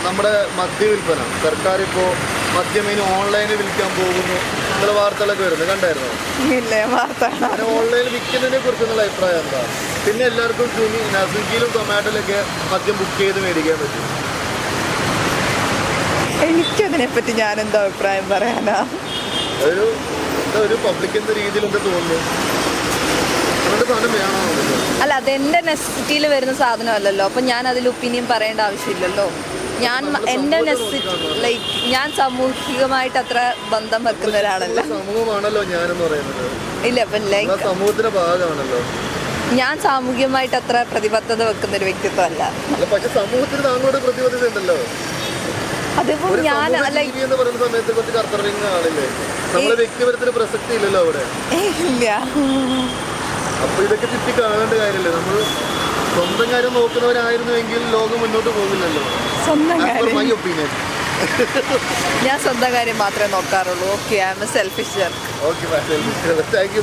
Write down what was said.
നമ്മുടെ മദ്യവിൽപ്പന സർക്കാർ ഇപ്പോൾ മദ്യം ഇനി ഓൺലൈനിൽ വിൽക്കാൻ പോകുന്നു എന്നുള്ള വാർത്തകളൊക്കെ വരുന്നത് കണ്ടായിരുന്നോ? ഇല്ല, വാർത്ത അങ്ങനെ ഓൺലൈനിൽ വിൽക്കുന്നതിനെ കുറിച്ചുള്ള അഭിപ്രായം എന്താ? പിന്നെ എല്ലാവർക്കും സ്വിഗ്ഗിയിലും സൊമാറ്റോയിലൊക്കെ മദ്യം ബുക്ക് ചെയ്ത് മേടിക്കാൻ പറ്റും. എനിക്കതിനെപ്പറ്റി ഞാനെന്താ അഭിപ്രായം പറയാനാ? ഒരു പബ്ലിക് എന്ന രീതിയിൽ എന്താ തോന്നുന്നു? അങ്ങനത്തെ സാധനം വേണോ? അല്ല, അതെൻ്റെ നെസസിറ്റിയിൽ വരുന്ന സാധനമല്ലല്ലോ. അപ്പം ഞാൻ അതിൽ ഒപ്പീനിയൻ പറയേണ്ട ആവശ്യമില്ലല്ലോ. ഞാൻ എൻ്റെ നെസസിറ്റി ലൈക്ക് ഞാൻ സാമൂഹികമായിട്ട് അത്ര ബന്ധം വെക്കുന്ന ഒരാളല്ല. സമൂഹമാണല്ലോ ഞാനെന്ന് പറയുന്നത്. ഇല്ല, അപ്പം ലൈക്ക് സമൂഹത്തിന്റെ ഭാഗമാണല്ലോ ഞാൻ സാമൂഹികമായിട്ട് അത്ര പ്രതിബദ്ധത വെക്കുന്ന ഒരു വ്യക്തിത്വം അല്ല. പക്ഷെ സമൂഹത്തിന് താങ്കളുടെ പ്രതിബദ്ധത ഉണ്ടല്ലോ. അതിപ്പോ ഞാൻ എന്ന് പറയുന്ന സമയത്ത് കുറച്ച് കർത്തവ്യങ്ങൾ ആളില്ലേ? നമ്മുടെ വ്യക്തിപരത്തിന് പ്രസക്തി ഇല്ലല്ലോ അവിടെ. ഇല്ല. അപ്പൊ ഇതൊക്കെ ചുറ്റി കാണേണ്ട കാര്യമല്ലേ? നമ്മൾ സ്വന്തം കാര്യം നോക്കുന്നവരായിരുന്നുവെങ്കിൽ ലോകം മുന്നോട്ട് പോകില്ലല്ലോ. സ്വന്തം കാര്യം മൈ ഒപ്പീനിയൻ. ഞാൻ സ്വന്തം കാര്യം മാത്രമേ നോക്കാറുള്ളൂ. Okay, I am a selfish jerk. Okay, thank U.